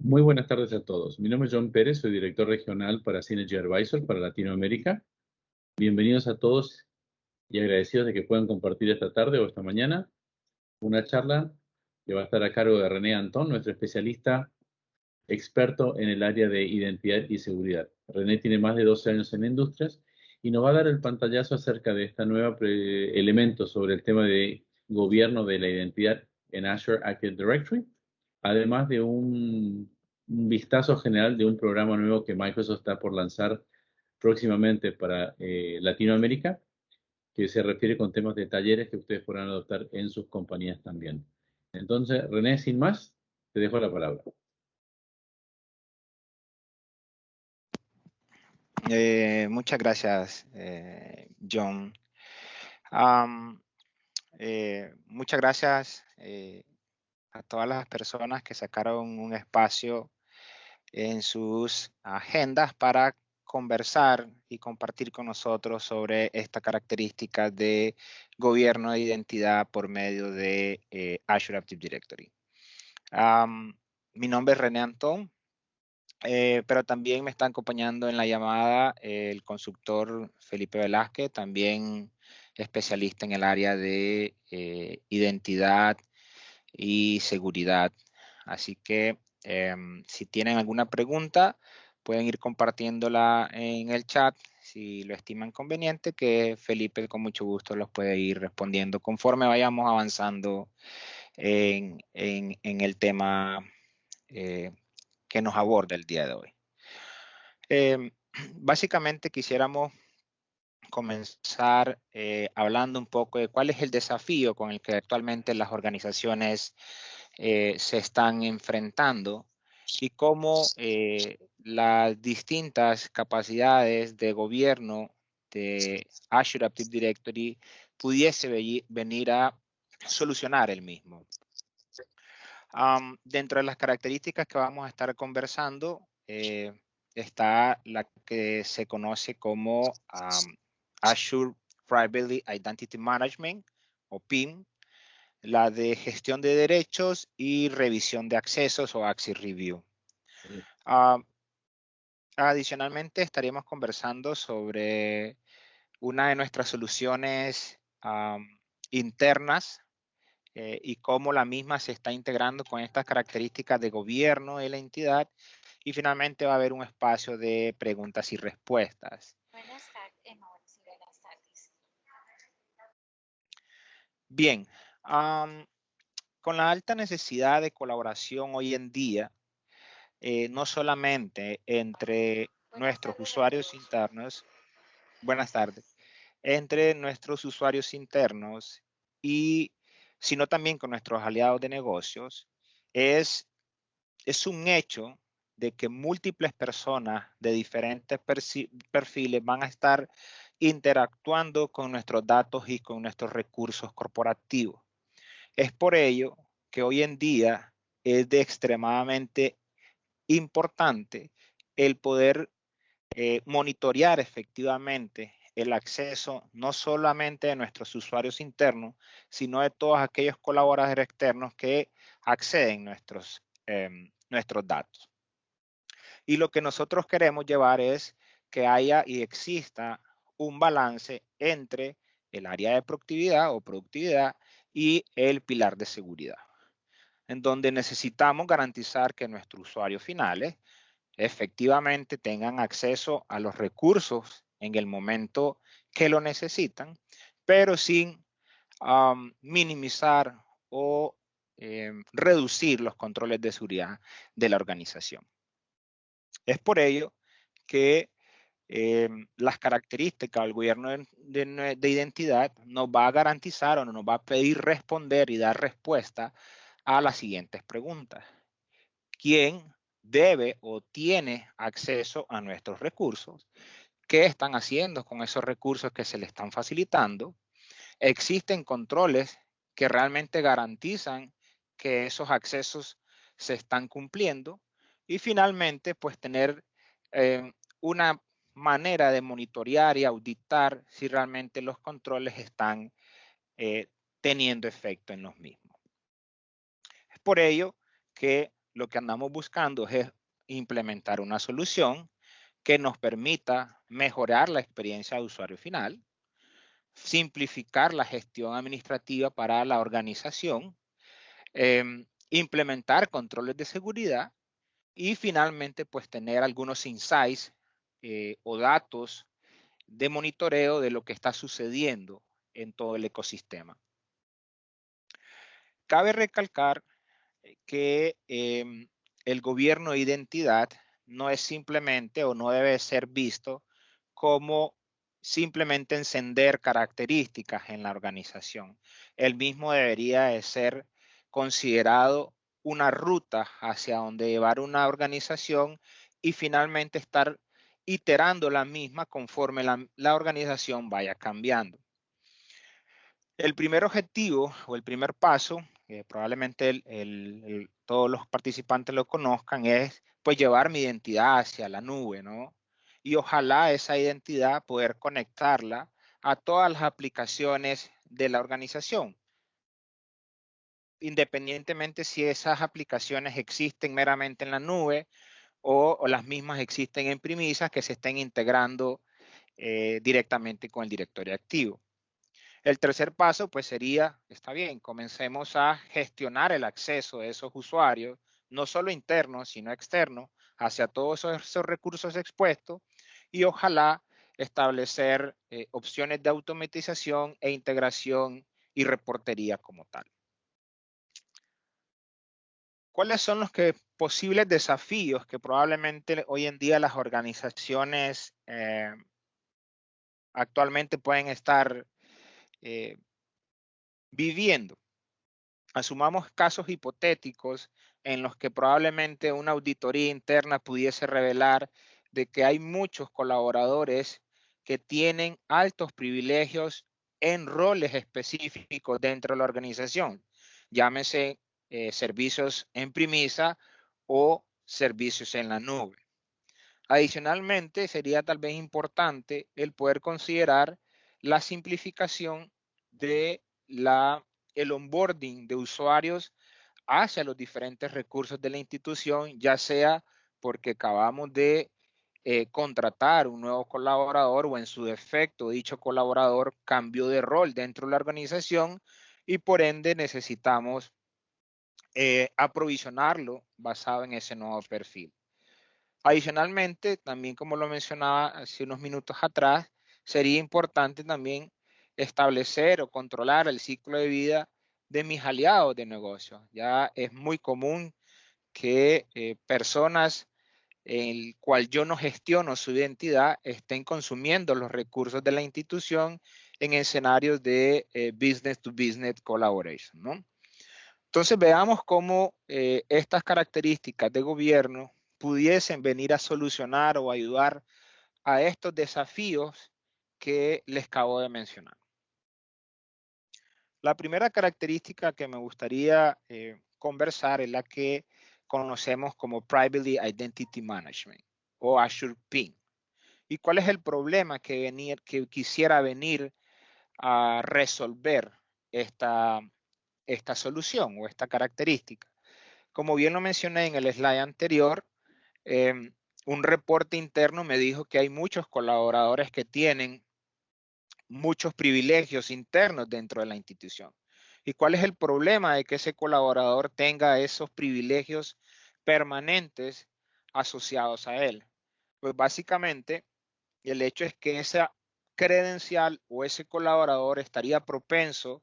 Muy buenas tardes a todos. Mi nombre es John Pérez, soy director regional para Synergy Advisor para Latinoamérica. Bienvenidos a todos y agradecidos de que puedan compartir esta tarde o esta mañana una charla que va a estar a cargo de René Antón, nuestro especialista experto en el área de identidad y seguridad. René tiene más de 12 años en industrias y nos va a dar el pantallazo acerca de esta nueva elemento sobre el tema de gobierno de la identidad en Azure Active Directory, además de un vistazo general de un programa nuevo que Microsoft está por lanzar próximamente para Latinoamérica, que se refiere con temas de talleres que ustedes podrán adoptar en sus compañías también. Entonces, René, sin más, te dejo la palabra. Muchas gracias, John. Muchas gracias a todas las personas que sacaron un espacio en sus agendas para conversar y compartir con nosotros sobre esta característica de gobierno de identidad por medio de Azure Active Directory. Mi nombre es René Antón. Pero también me está acompañando en la llamada el consultor Felipe Velázquez, también especialista en el área de identidad y seguridad. Así que si tienen alguna pregunta, pueden ir compartiéndola en el chat si lo estiman conveniente, que Felipe con mucho gusto los puede ir respondiendo conforme vayamos avanzando en el tema que nos aborda el día de hoy. Básicamente quisiéramos comenzar hablando un poco de cuál es el desafío con el que actualmente las organizaciones se están enfrentando y cómo las distintas capacidades de gobierno de Azure Active Directory pudiese venir a solucionar el mismo. Dentro de las características que vamos a estar conversando, está la que se conoce como Azure Privacy Identity Management, o PIM, la de gestión de derechos y revisión de accesos, o Access Review. Adicionalmente, estaríamos conversando sobre una de nuestras soluciones internas y cómo la misma se está integrando con estas características de gobierno de la entidad. Y finalmente va a haber un espacio de preguntas y respuestas. Buenas tardes. Bien, con la alta necesidad de colaboración hoy en día, no solamente entre nuestros usuarios internos, buenas tardes, entre nuestros usuarios internos sino también con nuestros aliados de negocios, es un hecho de que múltiples personas de diferentes perfiles van a estar interactuando con nuestros datos y con nuestros recursos corporativos. Es por ello que hoy en día es de extremadamente importante el poder monitorear efectivamente el acceso no solamente de nuestros usuarios internos, sino de todos aquellos colaboradores externos que acceden nuestros datos. Y lo que nosotros queremos llevar es que haya y exista un balance entre el área de productividad y el pilar de seguridad, en donde necesitamos garantizar que nuestros usuarios finales efectivamente tengan acceso a los recursos en el momento que lo necesitan, pero sin minimizar o reducir los controles de seguridad de la organización. Es por ello que las características del gobierno de identidad nos va a garantizar o nos va a pedir responder y dar respuesta a las siguientes preguntas. ¿Quién debe o tiene acceso a nuestros recursos? ¿Qué están haciendo con esos recursos que se le están facilitando? ¿Existen controles que realmente garantizan que esos accesos se están cumpliendo? Y finalmente, pues tener una manera de monitorear y auditar si realmente los controles están teniendo efecto en los mismos. Es por ello que lo que andamos buscando es implementar una solución que nos permita mejorar la experiencia de usuario final, simplificar la gestión administrativa para la organización, implementar controles de seguridad y finalmente pues tener algunos insights o datos de monitoreo de lo que está sucediendo en todo el ecosistema. Cabe recalcar que el gobierno de identidad no es simplemente o no debe ser visto como simplemente encender características en la organización. El mismo debería de ser considerado una ruta hacia donde llevar una organización y finalmente estar iterando la misma conforme la organización vaya cambiando. El primer objetivo o el primer paso, probablemente todos los participantes lo conozcan, es pues llevar mi identidad hacia la nube, ¿no? Y ojalá esa identidad poder conectarla a todas las aplicaciones de la organización, independientemente si esas aplicaciones existen meramente en la nube o las mismas existen en premisas que se estén integrando directamente con el directorio activo. El tercer paso, pues sería, está bien, comencemos a gestionar el acceso de esos usuarios, no solo internos, sino externos, hacia todos esos recursos expuestos y ojalá establecer opciones de automatización e integración y reportería como tal. ¿Cuáles son los posibles desafíos que probablemente hoy en día las organizaciones actualmente pueden estar viviendo? Asumamos casos hipotéticos en los que probablemente una auditoría interna pudiese revelar de que hay muchos colaboradores que tienen altos privilegios en roles específicos dentro de la organización, llámese servicios en premisa o servicios en la nube. Adicionalmente, sería tal vez importante el poder considerar la simplificación de el onboarding de usuarios hacia los diferentes recursos de la institución, ya sea porque acabamos de contratar un nuevo colaborador o en su defecto dicho colaborador cambió de rol dentro de la organización y por ende necesitamos aprovisionarlo basado en ese nuevo perfil. Adicionalmente, también como lo mencionaba hace unos minutos atrás, sería importante también establecer o controlar el ciclo de vida de mis aliados de negocio. Ya es muy común que personas en el cual yo no gestiono su identidad estén consumiendo los recursos de la institución en escenarios de business to business collaboration, ¿no? Entonces veamos cómo estas características de gobierno pudiesen venir a solucionar o ayudar a estos desafíos que les acabo de mencionar. La primera característica que me gustaría conversar es la que conocemos como Privacy Identity Management o Azure PIM. ¿Y cuál es el problema que quisiera venir a resolver esta solución o esta característica? Como bien lo mencioné en el slide anterior, un reporte interno me dijo que hay muchos colaboradores que tienen muchos privilegios internos dentro de la institución. ¿Y cuál es el problema de que ese colaborador tenga esos privilegios permanentes asociados a él? Pues básicamente el hecho es que esa credencial o ese colaborador estaría propenso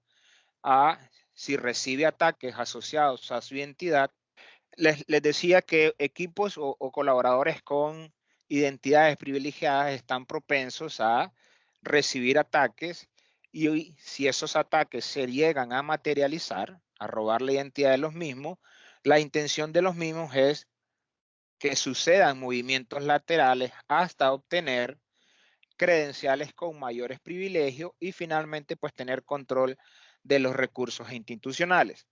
a, si recibe ataques asociados a su identidad, les decía que equipos o colaboradores con identidades privilegiadas están propensos a recibir ataques y si esos ataques se llegan a materializar, a robar la identidad de los mismos, la intención de los mismos es que sucedan movimientos laterales hasta obtener credenciales con mayores privilegios y finalmente pues tener control de los recursos institucionales,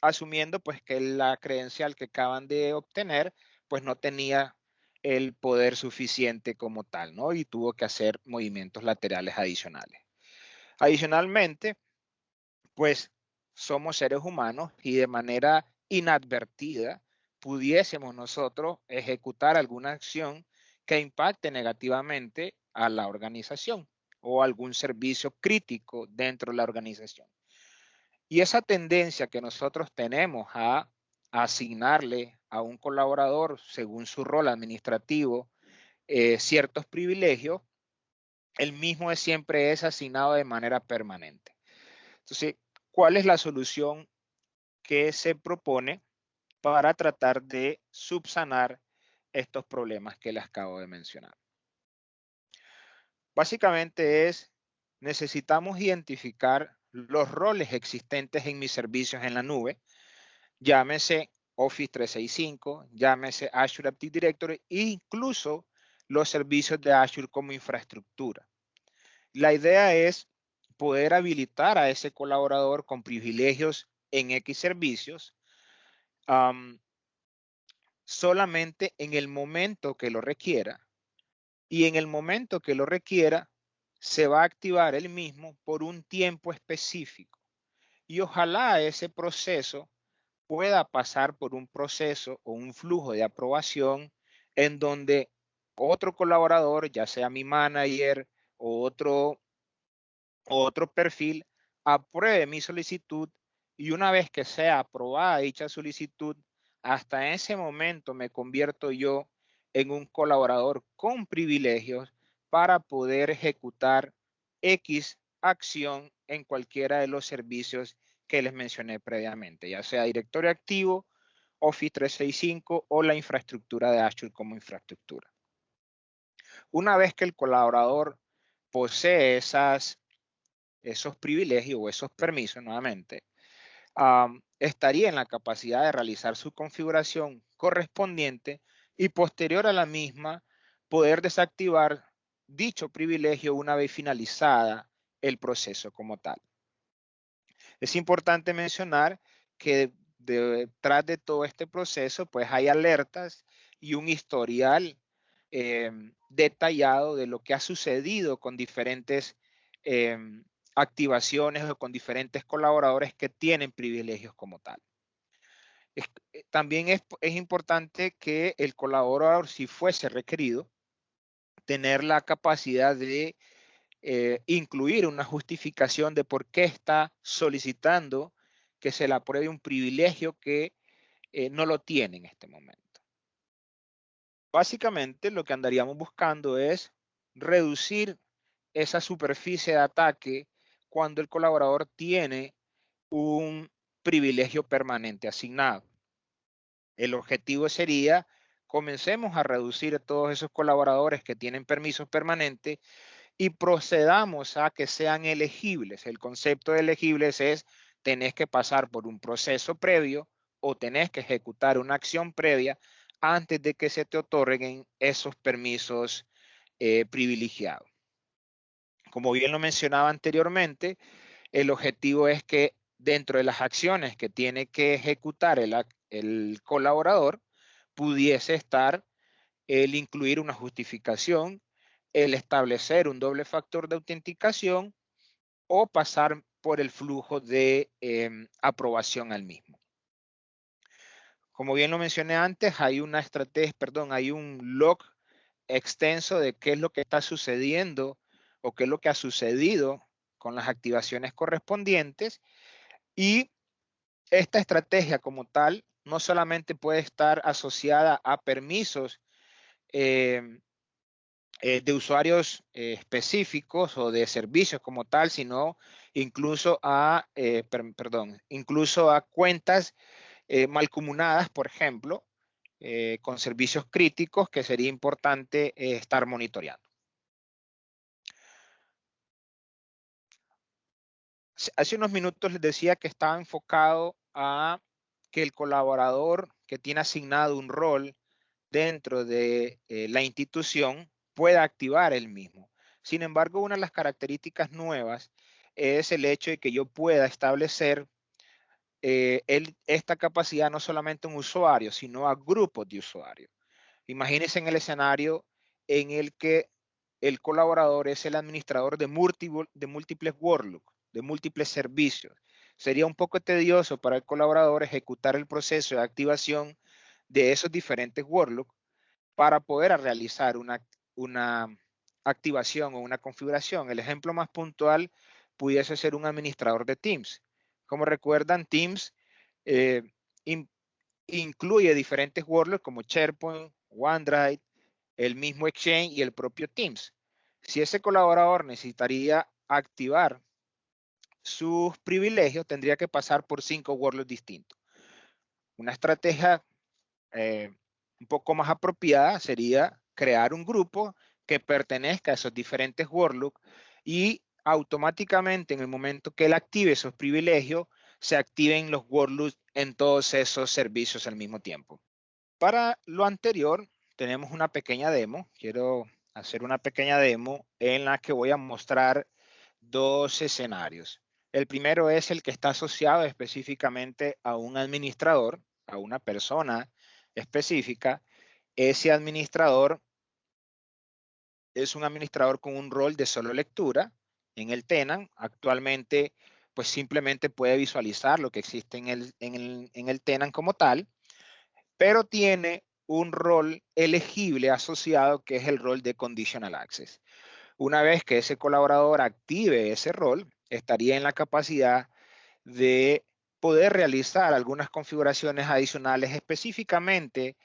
asumiendo pues que la credencial que acaban de obtener pues no tenía el poder suficiente como tal, ¿no? Y tuvo que hacer movimientos laterales adicionales. Adicionalmente, pues somos seres humanos y de manera inadvertida pudiésemos nosotros ejecutar alguna acción que impacte negativamente a la organización o algún servicio crítico dentro de la organización. Y esa tendencia que nosotros tenemos a asignarle a un colaborador, según su rol administrativo, ciertos privilegios, el mismo siempre es asignado de manera permanente. Entonces, ¿cuál es la solución que se propone para tratar de subsanar estos problemas que les acabo de mencionar? Básicamente necesitamos identificar los roles existentes en mis servicios en la nube, llámese Office 365, llámese Azure Active Directory e incluso los servicios de Azure como infraestructura. La idea es poder habilitar a ese colaborador con privilegios en X servicios solamente en el momento que lo requiera, y en el momento que lo requiera se va a activar el mismo por un tiempo específico. Y ojalá ese proceso pueda pasar por un proceso o un flujo de aprobación en donde otro colaborador, ya sea mi manager o otro perfil, apruebe mi solicitud, y una vez que sea aprobada dicha solicitud, hasta ese momento me convierto yo en un colaborador con privilegios para poder ejecutar X acción en cualquiera de los servicios que les mencioné previamente, ya sea directorio activo, Office 365 o la infraestructura de Azure como infraestructura. Una vez que el colaborador posee esos privilegios o esos permisos nuevamente, estaría en la capacidad de realizar su configuración correspondiente y posterior a la misma poder desactivar dicho privilegio una vez finalizada el proceso como tal. Es importante mencionar que detrás de todo este proceso pues hay alertas y un historial detallado de lo que ha sucedido con diferentes activaciones o con diferentes colaboradores que tienen privilegios como tal. También es importante que el colaborador, si fuese requerido, tener la capacidad de incluir una justificación de por qué está solicitando que se le apruebe un privilegio que no lo tiene en este momento. Básicamente lo que andaríamos buscando es reducir esa superficie de ataque cuando el colaborador tiene un privilegio permanente asignado. El objetivo sería, comencemos a reducir todos esos colaboradores que tienen permisos permanentes y procedamos a que sean elegibles. El concepto de elegibles es, tenés que pasar por un proceso previo o tenés que ejecutar una acción previa antes de que se te otorguen esos permisos privilegiados. Como bien lo mencionaba anteriormente, el objetivo es que dentro de las acciones que tiene que ejecutar el colaborador, pudiese estar el incluir una justificación, el establecer un doble factor de autenticación o pasar por el flujo de aprobación al mismo. Como bien lo mencioné antes, hay una estrategia, perdón, hay un log extenso de qué es lo que está sucediendo o qué es lo que ha sucedido con las activaciones correspondientes, y esta estrategia como tal no solamente puede estar asociada a permisos de usuarios específicos o de servicios como tal, sino incluso incluso a cuentas malcomunadas, por ejemplo, con servicios críticos que sería importante estar monitoreando. Hace unos minutos les decía que estaba enfocado a que el colaborador que tiene asignado un rol dentro de la institución pueda activar el mismo. Sin embargo, una de las características nuevas es el hecho de que yo pueda establecer esta capacidad no solamente a un usuario, sino a grupos de usuarios. Imagínense en el escenario en el que el colaborador es el administrador de múltiples workloads, de múltiples servicios. Sería un poco tedioso para el colaborador ejecutar el proceso de activación de esos diferentes workloads para poder realizar una activación o una configuración. El ejemplo más puntual pudiese ser un administrador de Teams. Como recuerdan, Teams incluye diferentes workloads como SharePoint, OneDrive, el mismo Exchange y el propio Teams. Si ese colaborador necesitaría activar sus privilegios, tendría que pasar por 5 workloads distintos. Una estrategia un poco más apropiada sería crear un grupo que pertenezca a esos diferentes workloads y automáticamente en el momento que él active esos privilegios, se activen los workloads en todos esos servicios al mismo tiempo. Para lo anterior, tenemos una pequeña demo. Quiero hacer una pequeña demo en la que voy a mostrar 2 escenarios. El primero es el que está asociado específicamente a un administrador, a una persona específica. Ese administrador es un administrador con un rol de solo lectura en el tenant. Actualmente, pues simplemente puede visualizar lo que existe en el tenant como tal, pero tiene un rol elegible asociado que es el rol de Conditional Access. Una vez que ese colaborador active ese rol, estaría en la capacidad de poder realizar algunas configuraciones adicionales específicamente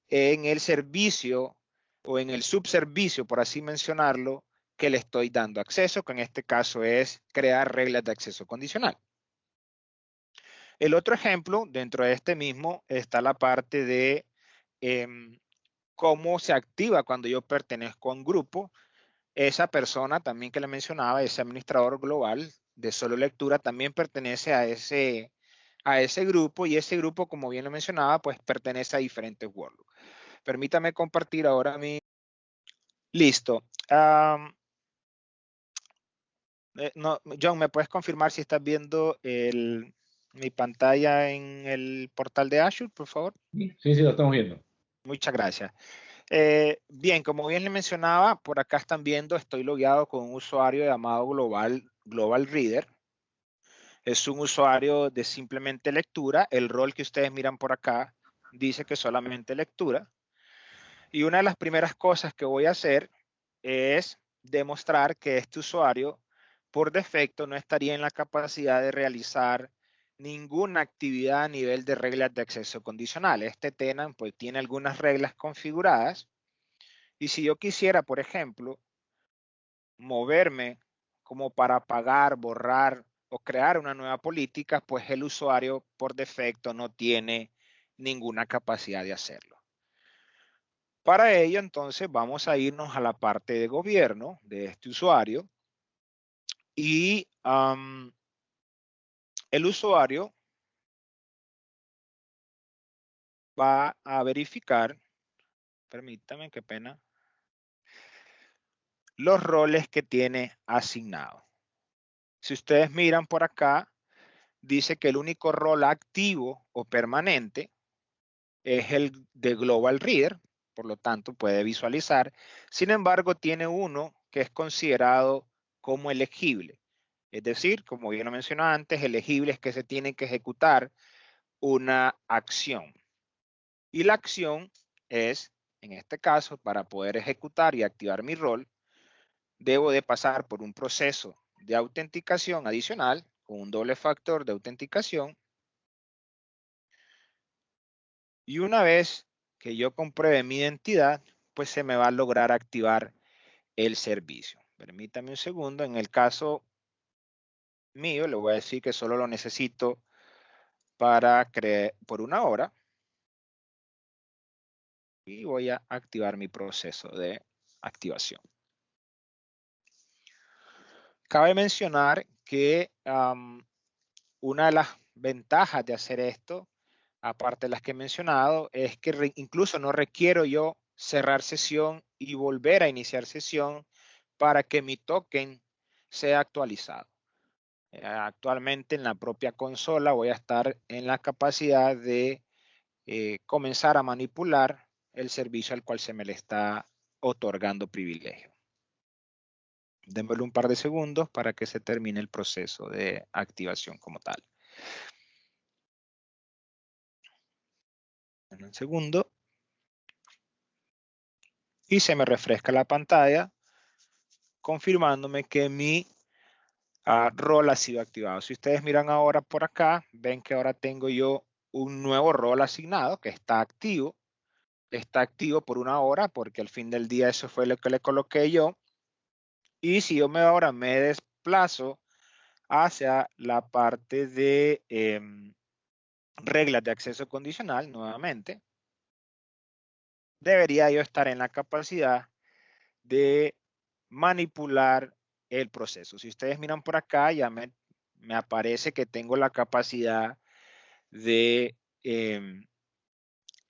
en el servicio o en el subservicio, por así mencionarlo, que le estoy dando acceso, que en este caso es crear reglas de acceso condicional. El otro ejemplo, dentro de este mismo, está la parte de cómo se activa cuando yo pertenezco a un grupo. Esa persona también que le mencionaba, ese administrador global de solo lectura, también pertenece a ese grupo, y ese grupo, como bien lo mencionaba, pues pertenece a diferentes workloads. Permítame compartir ahora mi... Listo. No, John, ¿me puedes confirmar si estás viendo mi pantalla en el portal de Azure, por favor? Sí, lo estamos viendo. Muchas gracias. Bien, como bien le mencionaba, por acá están viendo, estoy logueado con un usuario llamado Global Reader. Es un usuario de simplemente lectura. El rol que ustedes miran por acá dice que solamente lectura. Y una de las primeras cosas que voy a hacer es demostrar que este usuario por defecto no estaría en la capacidad de realizar ninguna actividad a nivel de reglas de acceso condicional. Este tenant pues tiene algunas reglas configuradas, y si yo quisiera, por ejemplo, moverme como para apagar, borrar o crear una nueva política, pues el usuario por defecto no tiene ninguna capacidad de hacerlo. Para ello, entonces, vamos a irnos a la parte de gobierno de este usuario, y el usuario va a verificar, permítame, qué pena, los roles que tiene asignados. Si ustedes miran por acá, dice que el único rol activo o permanente es el de Global Reader, por lo tanto puede visualizar. Sin embargo, tiene uno que es considerado como elegible. Es decir, como bien lo mencioné antes, elegible es que se tiene que ejecutar una acción. Y la acción es, en este caso, para poder ejecutar y activar mi rol, debo de pasar por un proceso de autenticación adicional con un doble factor de autenticación. Y una vez que yo compruebe mi identidad, pues se me va a lograr activar el servicio. Permítame un segundo. En el caso mío, le voy a decir que solo lo necesito para crear por 1 hora. Y voy a activar mi proceso de activación. Cabe mencionar que una de las ventajas de hacer esto, aparte de las que he mencionado, es que incluso no requiero yo cerrar sesión y volver a iniciar sesión para que mi token sea actualizado. Actualmente en la propia consola voy a estar en la capacidad de comenzar a manipular el servicio al cual se me le está otorgando privilegio. Démosle un par de segundos para que se termine el proceso de activación como tal. segundo. Y se me refresca la pantalla confirmándome que mi rol ha sido activado. Si ustedes miran ahora por acá, ven que ahora tengo yo un nuevo rol asignado que está activo. Está activo por 1 hora porque al fin del día eso fue lo que le coloqué yo. Y si yo ahora me desplazo hacia la parte de reglas de acceso condicional, nuevamente, debería yo estar en la capacidad de manipular el proceso. Si ustedes miran por acá, ya me aparece que tengo la capacidad de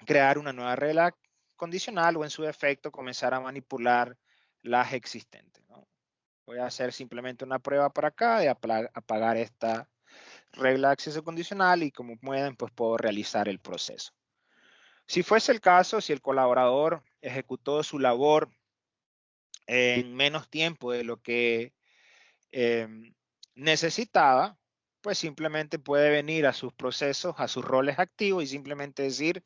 crear una nueva regla condicional o en su defecto comenzar a manipular las existentes, ¿no? Voy a hacer simplemente una prueba por acá de apagar esta regla de acceso condicional y como pueden, pues puedo realizar el proceso. Si fuese el caso, si el colaborador ejecutó su labor en menos tiempo de lo que necesitaba, pues simplemente puede venir a sus procesos, a sus roles activos y simplemente decir,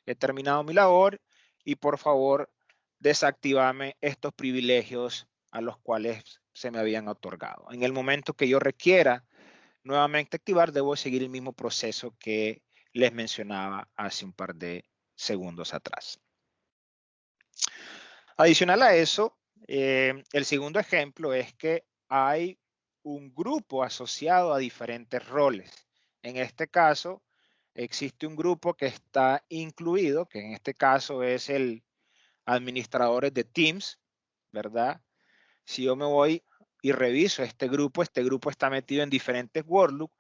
he terminado mi labor y por favor desactivame estos privilegios a los cuales se me habían otorgado. En el momento que yo requiera nuevamente activar, debo seguir el mismo proceso que les mencionaba hace un par de segundos atrás. Adicional a eso, el segundo ejemplo es que hay un grupo asociado a diferentes roles. En este caso, existe un grupo que está incluido, que en este caso es el administrador de Teams, ¿verdad? Si yo me voy y reviso este grupo está metido en diferentes worklook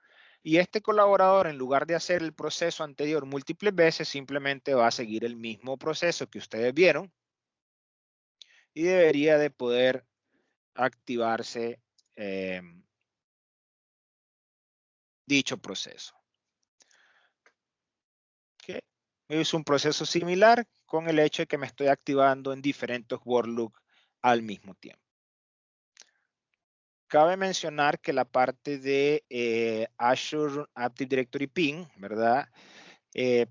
y este colaborador, en lugar de hacer el proceso anterior múltiples veces, simplemente va a seguir el mismo proceso que ustedes vieron y debería de poder activarse dicho proceso. ¿Okay? Es un proceso similar con el hecho de que me estoy activando en diferentes worklook al mismo tiempo. Cabe mencionar que la parte de Azure Active Directory Ping, ¿verdad?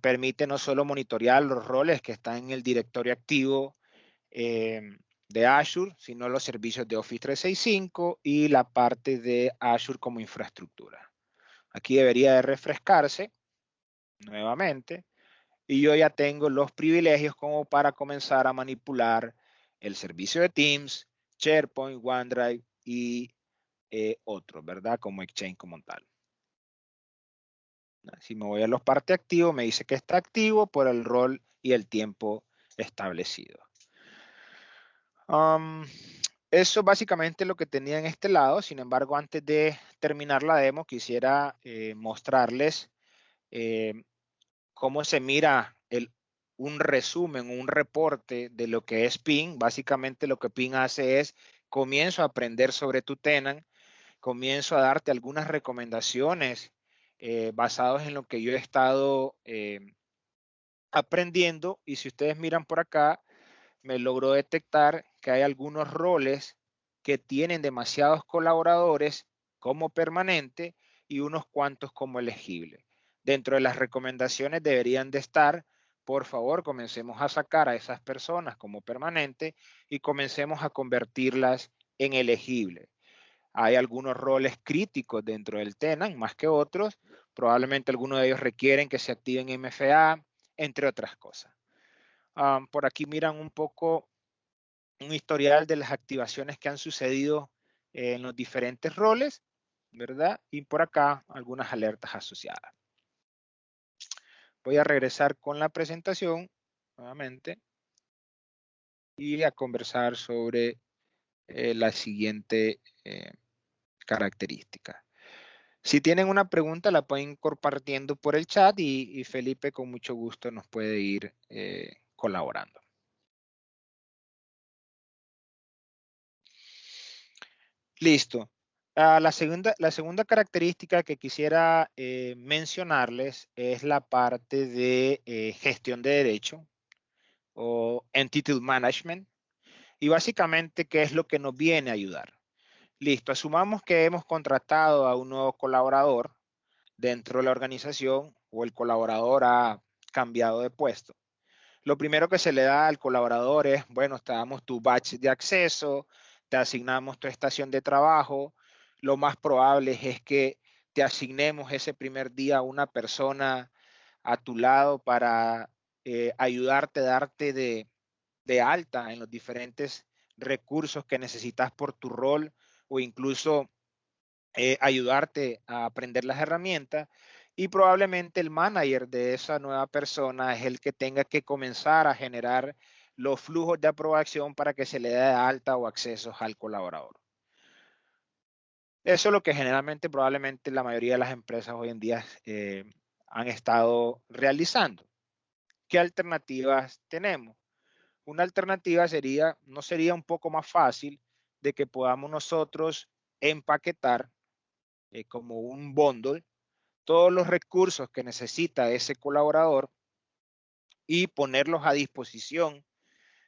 Permite no solo monitorear los roles que están en el directorio activo de Azure, sino los servicios de Office 365 y la parte de Azure como infraestructura. Aquí debería de refrescarse nuevamente y yo ya tengo los privilegios como para comenzar a manipular el servicio de Teams, SharePoint, OneDrive y otros, ¿verdad? Como Exchange como tal. Si me voy a los partes activos, me dice que está activo por el rol y el tiempo establecido. Eso es básicamente lo que tenía en este lado. Sin embargo, antes de terminar la demo, quisiera mostrarles cómo se mira un resumen, un reporte de lo que es Ping. Básicamente lo que Ping hace es, comienzo a aprender sobre tu tenant, comienzo a darte algunas recomendaciones basadas en lo que yo he estado aprendiendo. Y si ustedes miran por acá, me logró detectar que hay algunos roles que tienen demasiados colaboradores como permanente y unos cuantos como elegible. Dentro de las recomendaciones deberían de estar, por favor, comencemos a sacar a esas personas como permanente y comencemos a convertirlas en elegible. Hay algunos roles críticos dentro del tenant, más que otros. Probablemente algunos de ellos requieren que se activen MFA, entre otras cosas. Por aquí miran un poco un historial de las activaciones que han sucedido en los diferentes roles, ¿verdad? Y por acá algunas alertas asociadas. Voy a regresar con la presentación nuevamente y a conversar sobre la siguiente característica. Si tienen una pregunta, la pueden ir compartiendo por el chat y Felipe con mucho gusto nos puede ir colaborando. Listo. La segunda característica que quisiera mencionarles es la parte de gestión de derecho o Entity Management. Y básicamente, ¿qué es lo que nos viene a ayudar? Listo, asumamos que hemos contratado a un nuevo colaborador dentro de la organización o el colaborador ha cambiado de puesto. Lo primero que se le da al colaborador es, bueno, te damos tu batch de acceso, te asignamos tu estación de trabajo. Lo más probable es que te asignemos ese primer día a una persona a tu lado para ayudarte, darte de alta en los diferentes recursos que necesitas por tu rol o incluso ayudarte a aprender las herramientas. Y probablemente el manager de esa nueva persona es el que tenga que comenzar a generar los flujos de aprobación para que se le dé alta o accesos al colaborador. Eso es lo que generalmente, probablemente la mayoría de las empresas hoy en día han estado realizando. ¿Qué alternativas tenemos? Una alternativa sería, ¿no sería un poco más fácil de que podamos nosotros empaquetar como un bundle todos los recursos que necesita ese colaborador y ponerlos a disposición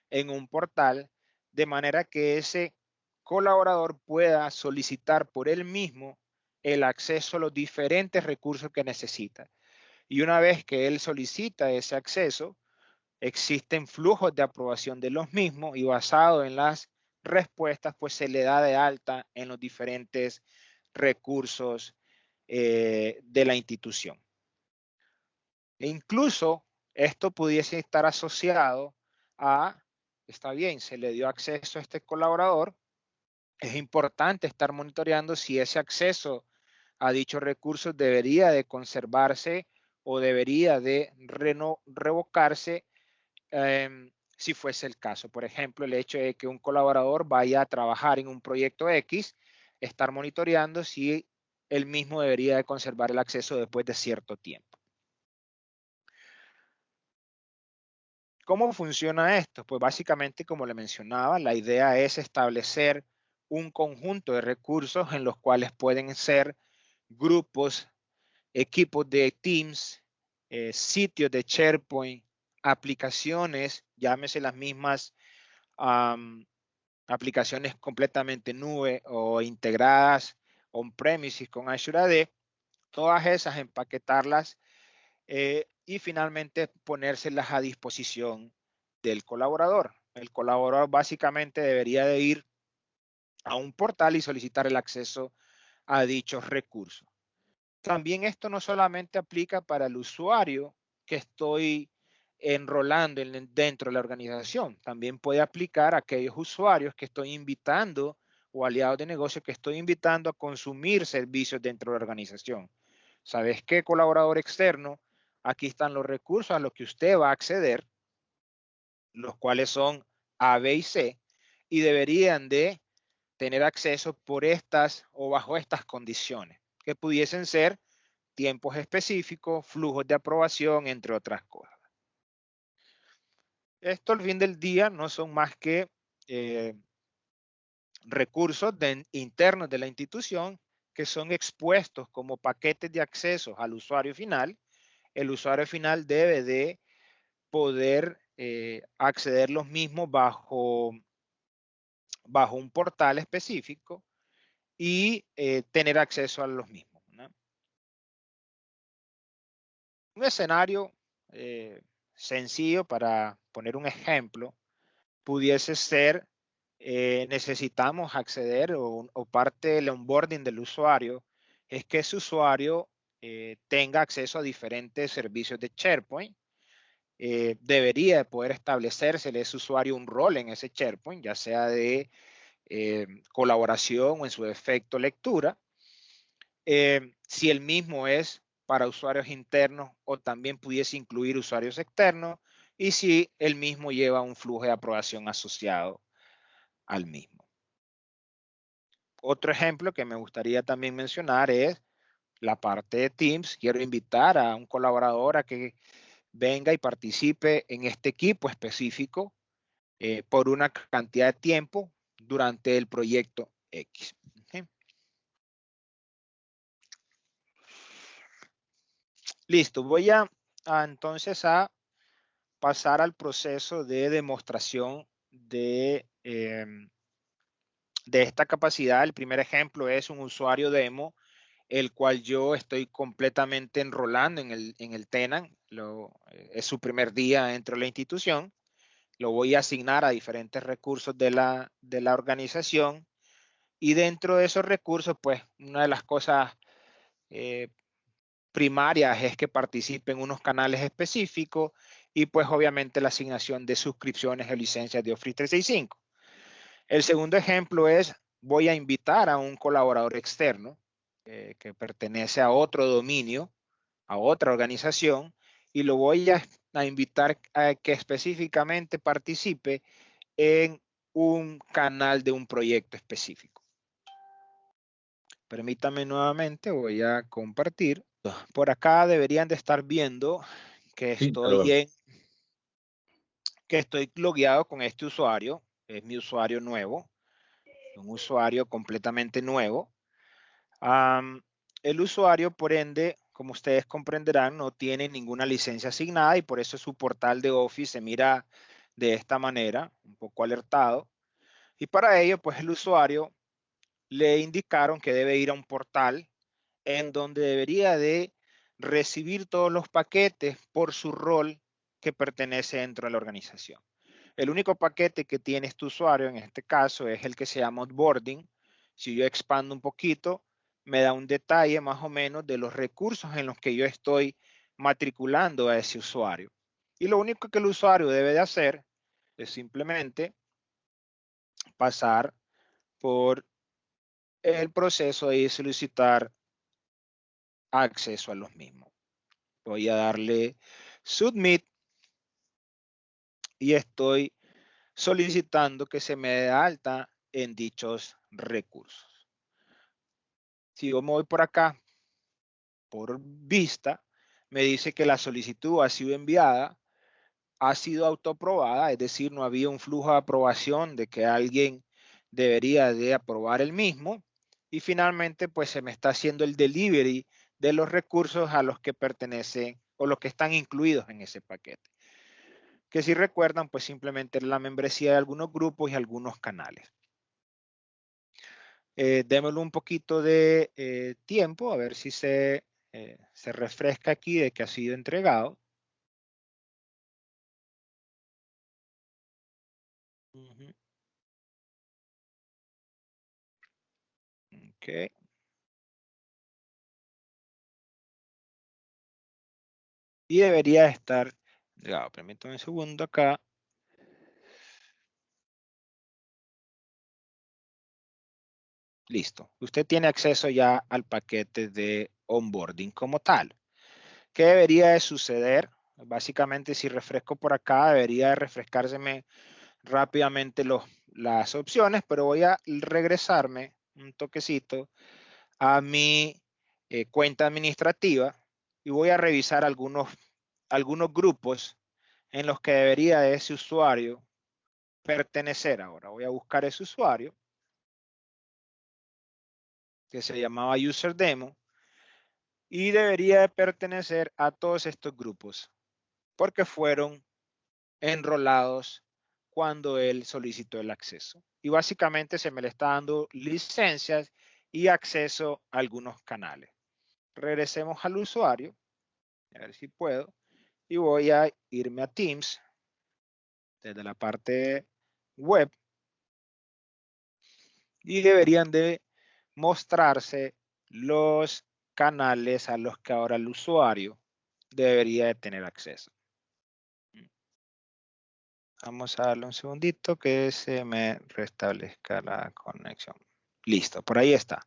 en un portal de manera que ese colaborador pueda solicitar por él mismo el acceso a los diferentes recursos que necesita? Y una vez que él solicita ese acceso, existen flujos de aprobación de los mismos y basado en las respuestas, pues se le da de alta en los diferentes recursos de la institución. E incluso esto pudiese estar asociado a, está bien, se le dio acceso a este colaborador, es importante estar monitoreando si ese acceso a dichos recursos debería de conservarse o debería de revocarse si fuese el caso. Por ejemplo, el hecho de que un colaborador vaya a trabajar en un proyecto X, estar monitoreando si él mismo debería de conservar el acceso después de cierto tiempo. ¿Cómo funciona esto? Pues básicamente, como le mencionaba, la idea es establecer un conjunto de recursos en los cuales pueden ser grupos, equipos de Teams, sitios de SharePoint, aplicaciones, llámese las mismas aplicaciones completamente nube o integradas on-premises con Azure AD, todas esas empaquetarlas y finalmente ponérselas a disposición del colaborador. El colaborador básicamente debería de ir a un portal y solicitar el acceso a dichos recursos. También esto no solamente aplica para el usuario que estoy enrolando dentro de la organización, también puede aplicar a aquellos usuarios que estoy invitando o aliados de negocio que estoy invitando a consumir servicios dentro de la organización. ¿Sabes qué, colaborador externo? Aquí están los recursos a los que usted va a acceder, los cuales son A, B y C, y deberían de tener acceso por estas o bajo estas condiciones, que pudiesen ser tiempos específicos, flujos de aprobación, entre otras cosas. Esto al fin del día no son más que recursos internos de la institución que son expuestos como paquetes de acceso al usuario final. El usuario final debe de poder acceder los mismos bajo un portal específico y tener acceso a los mismos, ¿no? Un escenario sencillo para poner un ejemplo pudiese ser necesitamos acceder o parte del onboarding del usuario es que ese usuario tenga acceso a diferentes servicios de SharePoint. Debería de poder establecerse ese usuario un rol en ese SharePoint, ya sea de colaboración o en su defecto lectura. Si el mismo es para usuarios internos o también pudiese incluir usuarios externos y si el mismo lleva un flujo de aprobación asociado al mismo. Otro ejemplo que me gustaría también mencionar es la parte de Teams. Quiero invitar a un colaborador a que venga y participe en este equipo específico por una cantidad de tiempo durante el proyecto X. ¿Okay? Listo, voy entonces a pasar al proceso de demostración de esta capacidad. El primer ejemplo es un usuario demo, el cual yo estoy completamente enrolando en el tenant. es su primer día dentro de la institución. Lo voy a asignar a diferentes recursos de la organización. Y dentro de esos recursos, pues, una de las cosas primarias es que participe en unos canales específicos y, pues, obviamente la asignación de suscripciones o licencias de Office 365. El segundo ejemplo es, voy a invitar a un colaborador externo que pertenece a otro dominio, a otra organización, y lo voy a invitar a que específicamente participe en un canal de un proyecto específico. Permítame nuevamente, voy a compartir. Por acá deberían de estar viendo que Sí, ya lo vemos. estoy logueado con este usuario. Es mi usuario nuevo, un usuario completamente nuevo. El usuario, por ende, como ustedes comprenderán, no tiene ninguna licencia asignada y por eso su portal de Office se mira de esta manera, un poco alertado. Y para ello, pues el usuario le indicaron que debe ir a un portal en donde debería de recibir todos los paquetes por su rol que pertenece dentro de la organización. El único paquete que tiene este usuario, en este caso, es el que se llama onboarding. Si yo expando un poquito, me da un detalle más o menos de los recursos en los que yo estoy matriculando a ese usuario. Y lo único que el usuario debe de hacer es simplemente pasar por el proceso de solicitar acceso a los mismos. Voy a darle submit y estoy solicitando que se me dé alta en dichos recursos. Si yo me voy por acá, por vista, me dice que la solicitud ha sido enviada, ha sido autoaprobada, es decir, no había un flujo de aprobación de que alguien debería de aprobar el mismo. Y finalmente, pues se me está haciendo el delivery de los recursos a los que pertenecen o los que están incluidos en ese paquete. Que si recuerdan, pues simplemente la membresía de algunos grupos y algunos canales. Démosle un poquito de tiempo a ver si se refresca aquí de que ha sido entregado. Ok. Y debería estar entregado. Permítame un segundo acá. Listo. Usted tiene acceso ya al paquete de onboarding como tal. ¿Qué debería de suceder? Básicamente, si refresco por acá, debería de refrescárseme rápidamente las opciones, pero voy a regresarme un toquecito a mi cuenta administrativa y voy a revisar algunos grupos en los que debería de ese usuario pertenecer. Ahora voy a buscar ese usuario que se llamaba user demo y debería de pertenecer a todos estos grupos porque fueron enrolados cuando él solicitó el acceso. Y básicamente se me le está dando licencias y acceso a algunos canales. Regresemos al usuario, a ver si puedo, y voy a irme a Teams desde la parte web y deberían de mostrarse los canales a los que ahora el usuario debería de tener acceso. Vamos a darle un segundito que se me restablezca la conexión. Listo, por ahí está.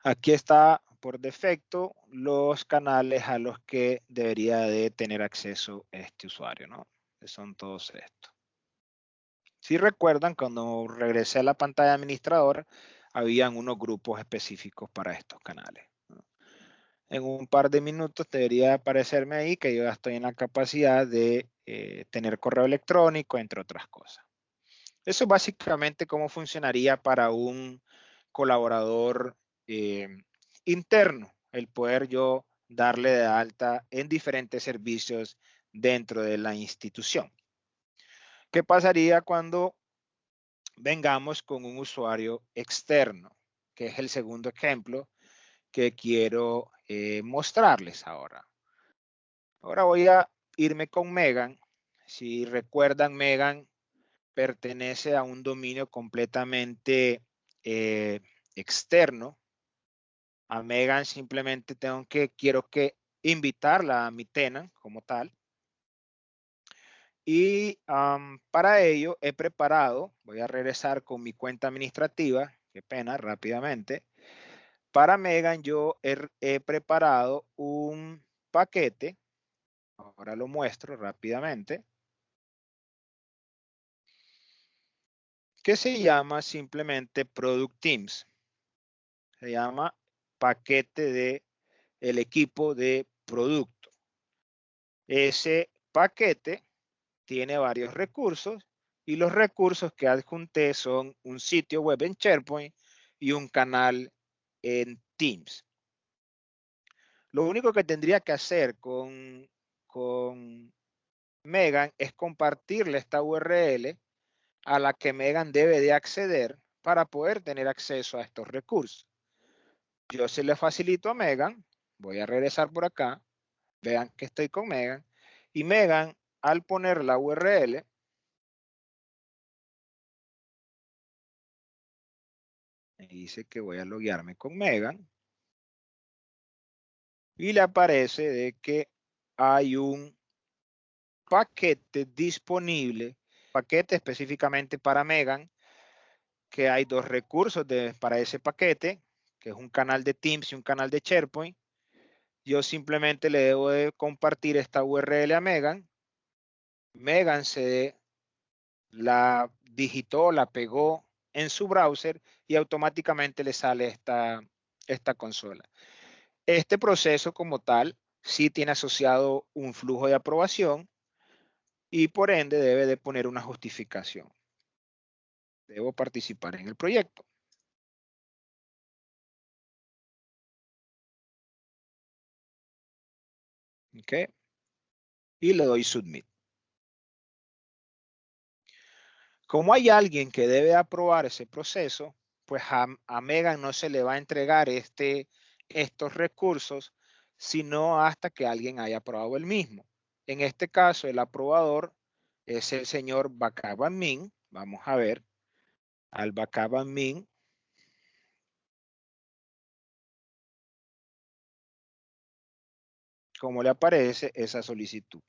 Aquí está por defecto los canales a los que debería de tener acceso este usuario, ¿no? Que son todos estos. Si recuerdan, cuando regresé a la pantalla administrador, habían unos grupos específicos para estos canales. En un par de minutos debería aparecerme ahí que yo ya estoy en la capacidad de tener correo electrónico, entre otras cosas. Eso es básicamente cómo funcionaría para un colaborador interno, el poder yo darle de alta en diferentes servicios dentro de la institución. ¿Qué pasaría cuando vengamos con un usuario externo? Que es el segundo ejemplo que quiero mostrarles ahora. Ahora voy a irme con Megan. Si recuerdan, Megan pertenece a un dominio completamente externo. A Megan simplemente quiero invitarla a mi tenant como tal. Y para ello he preparado, voy a regresar con mi cuenta administrativa, qué pena, rápidamente. Para Megan yo he preparado un paquete, ahora lo muestro rápidamente, que se llama simplemente Product Teams. Se llama paquete de el equipo de producto. Ese paquete tiene varios recursos y los recursos que adjunté son un sitio web en SharePoint y un canal en Teams. Lo único que tendría que hacer con Megan es compartirle esta URL a la que Megan debe de acceder para poder tener acceso a estos recursos. Yo se le facilito a Megan, voy a regresar por acá, vean que estoy con Megan, y Megan al poner la URL, me dice que voy a loguearme con Megan, y le aparece de que hay un paquete disponible, paquete específicamente para Megan, que hay dos recursos para ese paquete, que es un canal de Teams y un canal de SharePoint. Yo simplemente le debo de compartir esta URL a Megan. Megan se la digitó, la pegó en su browser y automáticamente le sale esta consola. Este proceso como tal sí tiene asociado un flujo de aprobación y por ende debe de poner una justificación. Debo participar en el proyecto. ¿Ok? Y le doy Submit. Como hay alguien que debe aprobar ese proceso, pues a Megan no se le va a entregar estos recursos, sino hasta que alguien haya aprobado el mismo. En este caso, el aprobador es el señor Backup Admin. Vamos a ver al Backup Admin. Cómo le aparece esa solicitud.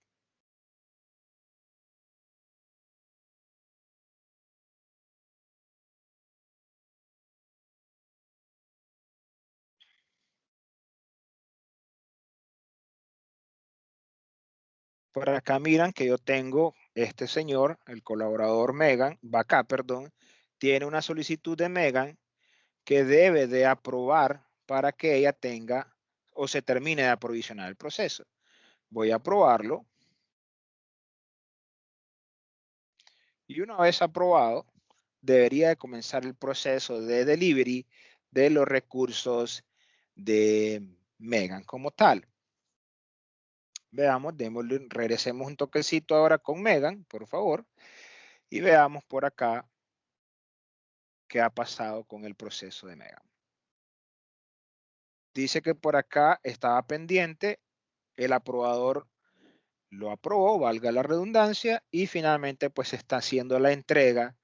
Por acá miran que yo tengo este señor, el colaborador Megan, Backup, perdón, tiene una solicitud de Megan que debe de aprobar para que ella tenga o se termine de aprovisionar el proceso. Voy a aprobarlo. Y una vez aprobado, debería de comenzar el proceso de delivery de los recursos de Megan como tal. Veamos, regresemos un toquecito ahora con Megan, por favor, y veamos por acá qué ha pasado con el proceso de Megan. Dice que por acá estaba pendiente, el aprobador lo aprobó, valga la redundancia, y finalmente pues está haciendo la entrega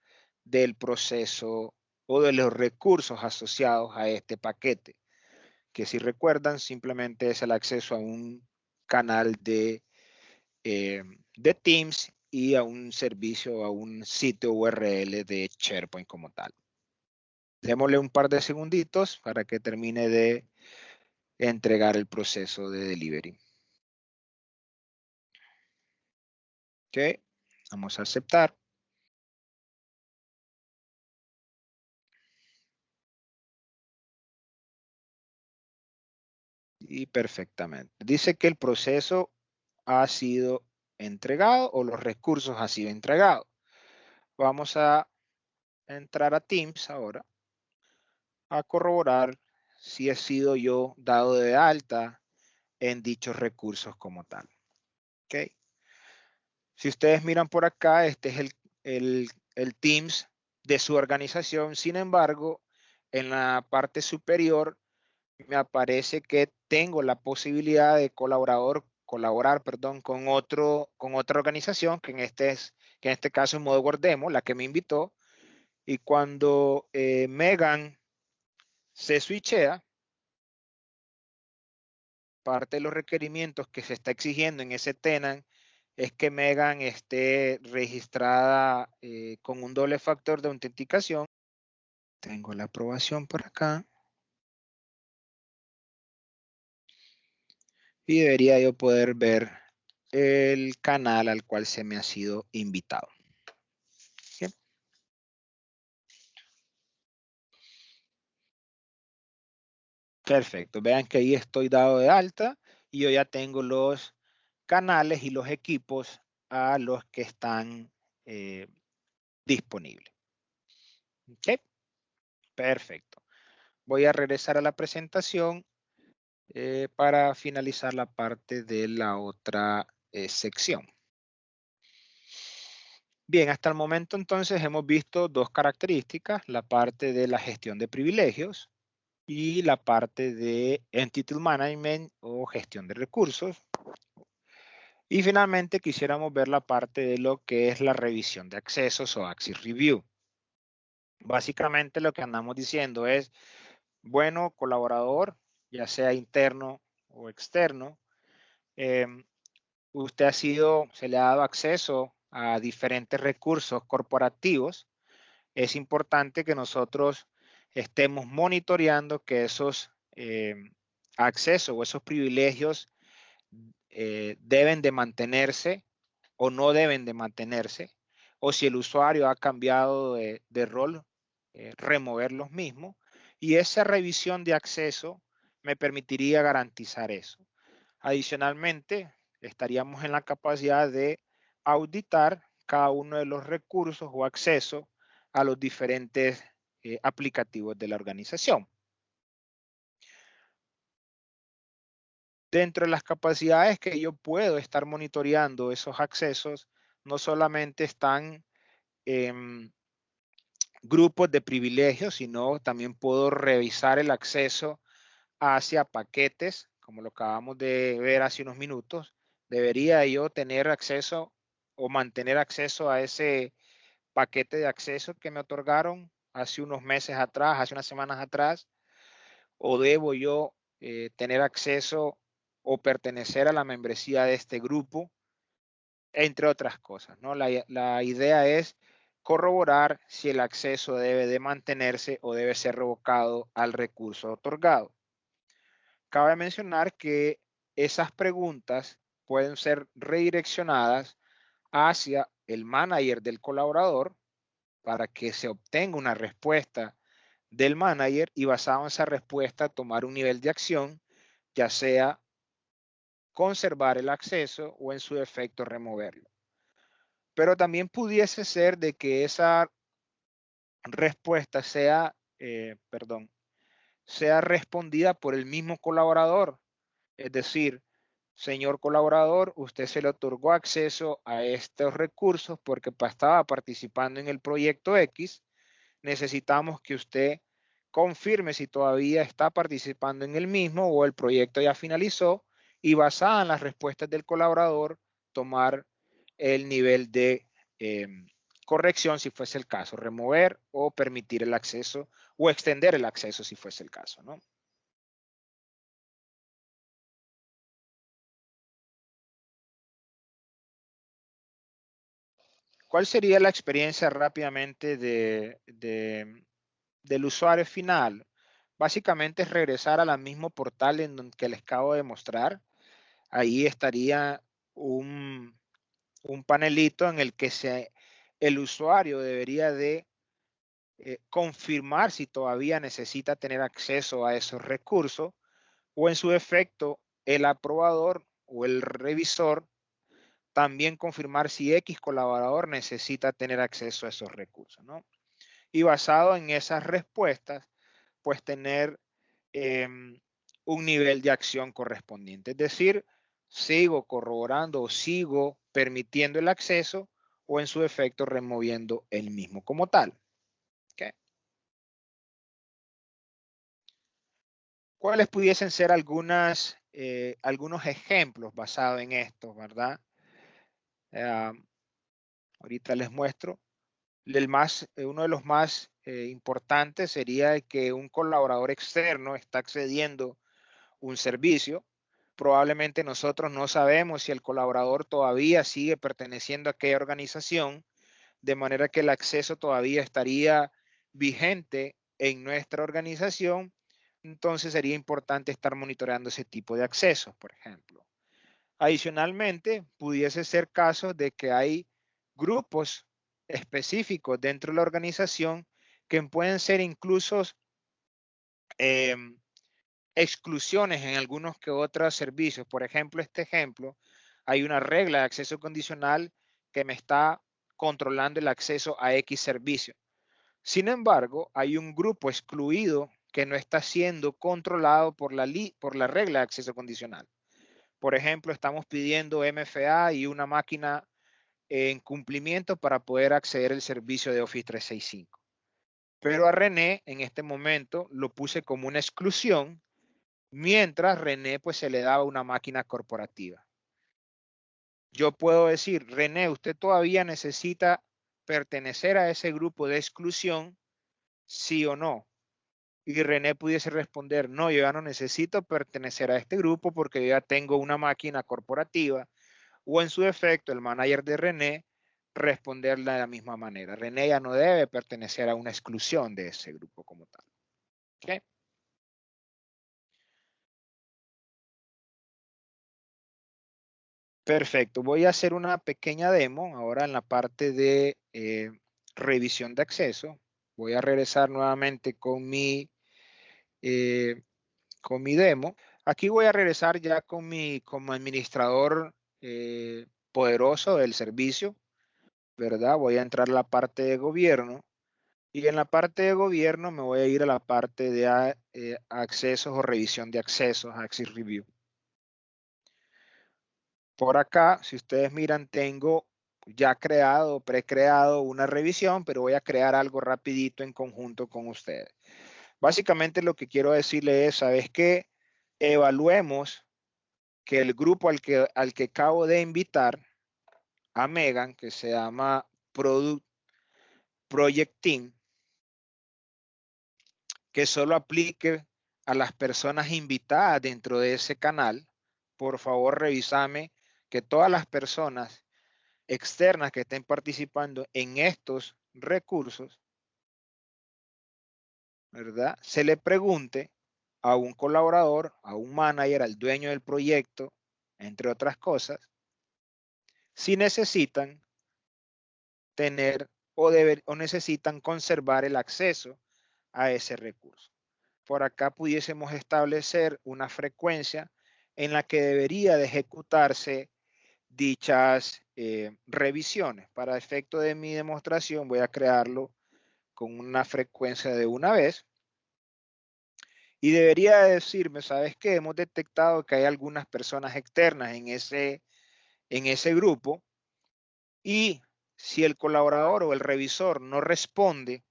del proceso o de los recursos asociados a este paquete, que si recuerdan simplemente es el acceso a un canal de Teams y a un servicio, a un sitio URL de SharePoint como tal. Démosle un par de segunditos para que termine de entregar el proceso de delivery. Ok, vamos a aceptar. Y perfectamente. Dice que el proceso ha sido entregado o los recursos han sido entregados. Vamos a entrar a Teams ahora a corroborar si he sido yo dado de alta en dichos recursos como tal. ¿Okay? Si ustedes miran por acá, este es el Teams de su organización. Sin embargo, en la parte superior me aparece que tengo la posibilidad de colaborar, perdón, con otra organización, que en este caso es Motherboard Demo, la que me invitó. Y cuando Megan se switchea, parte de los requerimientos que se está exigiendo en ese tenant es que Megan esté registrada con un doble factor de autenticación. Tengo la aprobación por acá. Y debería yo poder ver el canal al cual se me ha sido invitado. ¿Bien? Perfecto. Vean que ahí estoy dado de alta y yo ya tengo los canales y los equipos a los que están disponibles. ¿Ok? Perfecto. Voy a regresar a la presentación para finalizar la parte de la otra sección. Bien, hasta el momento entonces hemos visto dos características, la parte de la gestión de privilegios y la parte de Entity Management o gestión de recursos. Y finalmente quisiéramos ver la parte de lo que es la revisión de accesos o Access Review. Básicamente lo que andamos diciendo es, bueno, colaborador, ya sea interno o externo, usted se le ha dado acceso a diferentes recursos corporativos. Es importante que nosotros estemos monitoreando que esos accesos o esos privilegios deben de mantenerse o no deben de mantenerse, o si el usuario ha cambiado de rol, remover los mismos. Y esa revisión de acceso me permitiría garantizar eso. Adicionalmente, estaríamos en la capacidad de auditar cada uno de los recursos o acceso a los diferentes aplicativos de la organización. Dentro de las capacidades que yo puedo estar monitoreando esos accesos, no solamente están grupos de privilegios, sino también puedo revisar el acceso hacia paquetes, como lo acabamos de ver hace unos minutos. Debería yo tener acceso o mantener acceso a ese paquete de acceso que me otorgaron hace unos meses atrás, hace unas semanas atrás, o debo yo tener acceso o pertenecer a la membresía de este grupo, entre otras cosas, ¿no? La idea es corroborar si el acceso debe de mantenerse o debe ser revocado al recurso otorgado. Cabe mencionar que esas preguntas pueden ser redireccionadas hacia el manager del colaborador para que se obtenga una respuesta del manager y basado en esa respuesta tomar un nivel de acción, ya sea conservar el acceso o en su defecto removerlo. Pero también pudiese ser de que esa respuesta sea respondida por el mismo colaborador. Es decir, señor colaborador, usted se le otorgó acceso a estos recursos porque estaba participando en el proyecto X. Necesitamos que usted confirme si todavía está participando en el mismo o el proyecto ya finalizó y basada en las respuestas del colaborador, tomar el nivel de corrección si fuese el caso, remover o permitir el acceso o extender el acceso si fuese el caso, ¿no? ¿Cuál sería la experiencia rápidamente del usuario final? Básicamente es regresar al mismo portal en que les acabo de mostrar. Ahí estaría un panelito en el que el usuario debería de confirmar si todavía necesita tener acceso a esos recursos o en su defecto el aprobador o el revisor también confirmar si X colaborador necesita tener acceso a esos recursos, ¿no? Y basado en esas respuestas, pues tener un nivel de acción correspondiente. Es decir, sigo corroborando o sigo permitiendo el acceso o en su defecto removiendo el mismo como tal. ¿Okay? ¿Cuáles pudiesen ser algunas algunos ejemplos basados en esto, ¿verdad? Ahorita les muestro. Uno de los más importantes sería que un colaborador externo está accediendo un servicio. Probablemente nosotros no sabemos si el colaborador todavía sigue perteneciendo a aquella organización, de manera que el acceso todavía estaría vigente en nuestra organización. Entonces sería importante estar monitoreando ese tipo de accesos, por ejemplo. Adicionalmente, pudiese ser casos de que hay grupos específicos dentro de la organización que pueden ser incluso exclusiones en algunos que otros servicios. Por ejemplo, este ejemplo, hay una regla de acceso condicional que me está controlando el acceso a X servicio. Sin embargo, hay un grupo excluido que no está siendo controlado por la regla de acceso condicional. Por ejemplo, estamos pidiendo MFA y una máquina en cumplimiento para poder acceder al servicio de Office 365. Pero a René en este momento lo puse como una exclusión, mientras René pues se le daba una máquina corporativa. Yo puedo decir, René, usted todavía necesita pertenecer a ese grupo de exclusión, sí o no. Y René pudiese responder, no, yo ya no necesito pertenecer a este grupo porque yo ya tengo una máquina corporativa. O en su defecto, el manager de René responderle de la misma manera. René ya no debe pertenecer a una exclusión de ese grupo como tal. ¿Okay? Perfecto. Voy a hacer una pequeña demo ahora en la parte de revisión de acceso. Voy a regresar nuevamente con mi demo. Aquí voy a regresar ya como administrador poderoso del servicio, ¿verdad? Voy a entrar a la parte de gobierno y en la parte de gobierno me voy a ir a la parte de accesos o revisión de accesos, Access Review. Por acá, si ustedes miran, tengo ya creado, precreado una revisión, pero voy a crear algo rapidito en conjunto con ustedes. Básicamente lo que quiero decirle es, ¿sabes qué? Evaluemos que el grupo al que acabo de invitar, a Megan, que se llama Project Team, que solo aplique a las personas invitadas dentro de ese canal. Por favor, revísame que todas las personas externas que estén participando en estos recursos, ¿verdad? Se le pregunte a un colaborador, a un manager, al dueño del proyecto, entre otras cosas, si necesitan tener o necesitan conservar el acceso a ese recurso. Por acá pudiésemos establecer una frecuencia en la que debería de ejecutarse dichas revisiones. Para efecto de mi demostración voy a crearlo con una frecuencia de una vez y debería decirme, ¿sabes qué? Hemos detectado que hay algunas personas externas en ese grupo y si el colaborador o el revisor no responde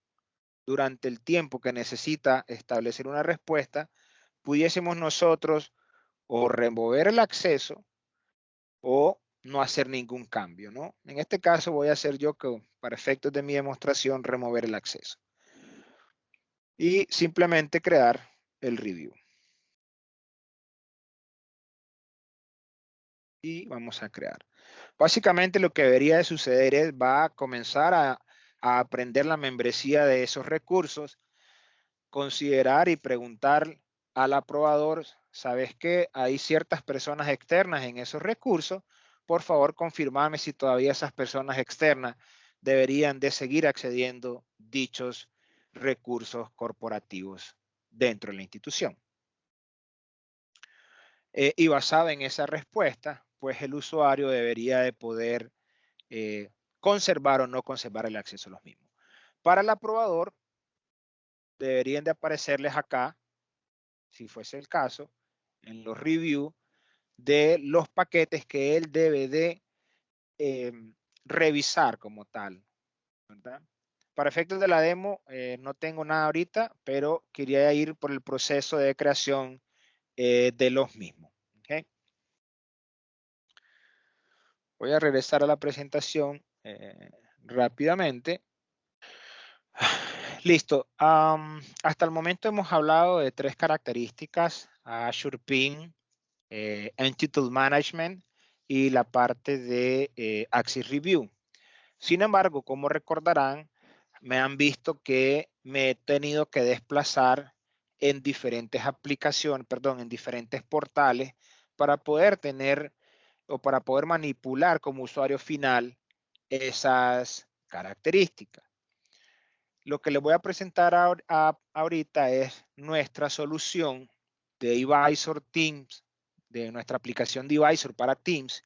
durante el tiempo que necesita establecer una respuesta, pudiésemos nosotros o remover el acceso o no hacer ningún cambio, ¿no? En este caso voy a hacer yo que para efectos de mi demostración remover el acceso y simplemente crear el review. Y vamos a crear. Básicamente lo que debería de suceder es va a comenzar a aprender la membresía de esos recursos, considerar y preguntar al aprobador, ¿sabes qué? Hay ciertas personas externas en esos recursos. Por favor, confirmame si todavía esas personas externas deberían de seguir accediendo dichos recursos corporativos dentro de la institución. Y basado en esa respuesta, pues el usuario debería de poder conservar o no conservar el acceso a los mismos. Para el aprobador, deberían de aparecerles acá, si fuese el caso, en los reviews de los paquetes que él debe de revisar como tal, ¿verdad? Para efectos de la demo, no tengo nada ahorita, pero quería ir por el proceso de creación de los mismos. Voy a regresar a la presentación rápidamente. Listo. Hasta el momento hemos hablado de 3 características: Azure PIM, Entity Management y la parte de Axis Review. Sin embargo, como recordarán, me han visto que me he tenido que desplazar en diferentes aplicaciones, perdón, en diferentes portales para poder tener o para poder manipular como usuario final esas características. Lo que les voy a presentar ahorita es nuestra solución de Devisor Teams, de nuestra aplicación Devisor para Teams,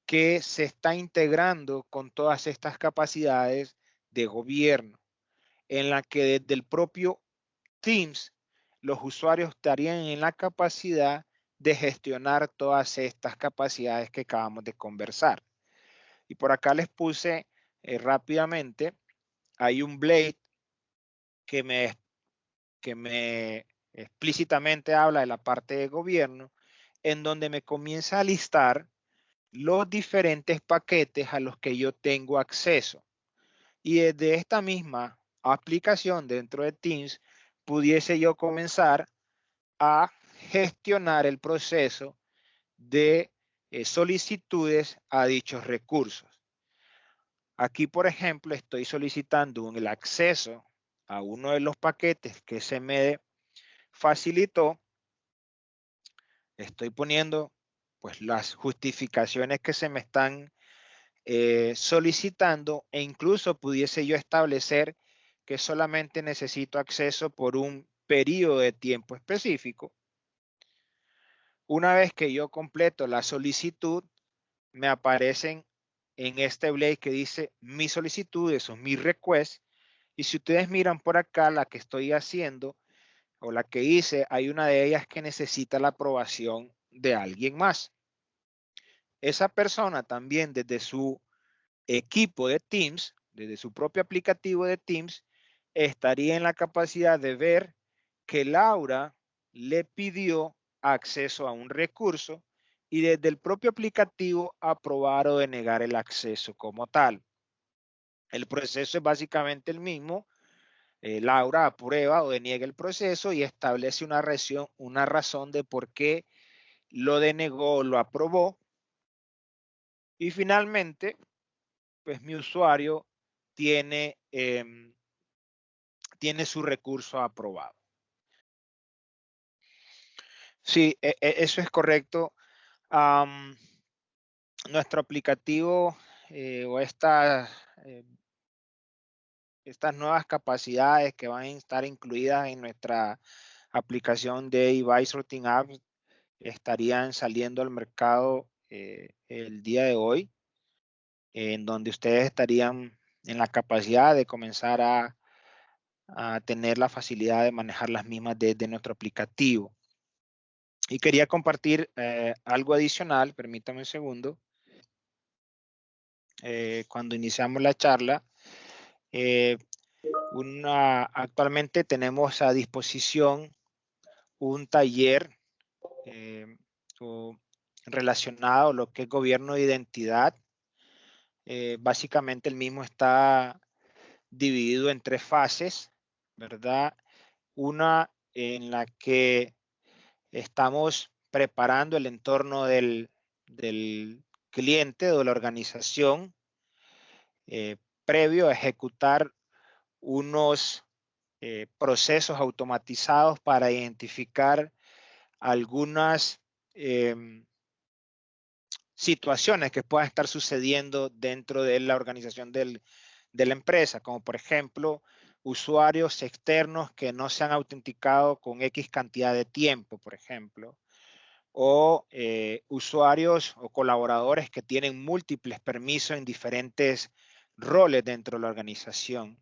que se está integrando con todas estas capacidades de gobierno, en la que desde el propio Teams los usuarios estarían en la capacidad de gestionar todas estas capacidades que acabamos de conversar. Y por acá les puse rápidamente, hay un Blade que me explícitamente habla de la parte de gobierno, en donde me comienza a listar los diferentes paquetes a los que yo tengo acceso. Y desde esta misma aplicación dentro de Teams, pudiese yo comenzar a gestionar el proceso de solicitudes a dichos recursos. Aquí, por ejemplo, estoy solicitando el acceso a uno de los paquetes que se me facilitó. Estoy poniendo pues las justificaciones que se me están solicitando, e incluso pudiese yo establecer que solamente necesito acceso por un periodo de tiempo específico. Una vez que yo completo la solicitud, me aparecen en este Blade que dice mis solicitudes o mis requests. Y si ustedes miran por acá, la que estoy haciendo o la que hice, hay una de ellas que necesita la aprobación de alguien más. Esa persona también desde su equipo de Teams, desde su propio aplicativo de Teams, estaría en la capacidad de ver que Laura le pidió acceso a un recurso y desde el propio aplicativo aprobar o denegar el acceso como tal. El proceso es básicamente el mismo. Laura aprueba o deniega el proceso y establece una razón de por qué lo denegó o lo aprobó. Y finalmente, pues mi usuario tiene, tiene su recurso aprobado. Sí, eso es correcto. Nuestro aplicativo o estas nuevas capacidades que van a estar incluidas en nuestra aplicación de Devisor Team Apps estarían saliendo al mercado el día de hoy, en donde ustedes estarían en la capacidad de comenzar a tener la facilidad de manejar las mismas desde nuestro aplicativo. Y quería compartir algo adicional, permítame un segundo. Cuando iniciamos la charla, actualmente tenemos a disposición un taller relacionado a lo que es gobierno de identidad. Básicamente el mismo está dividido en 3 fases, ¿verdad? Una en la que estamos preparando el entorno del cliente o de la organización previo a ejecutar unos procesos automatizados para identificar algunas situaciones que puedan estar sucediendo dentro de la organización de la empresa, como por ejemplo usuarios externos que no se han autenticado con X cantidad de tiempo, por ejemplo, o usuarios o colaboradores que tienen múltiples permisos en diferentes roles dentro de la organización.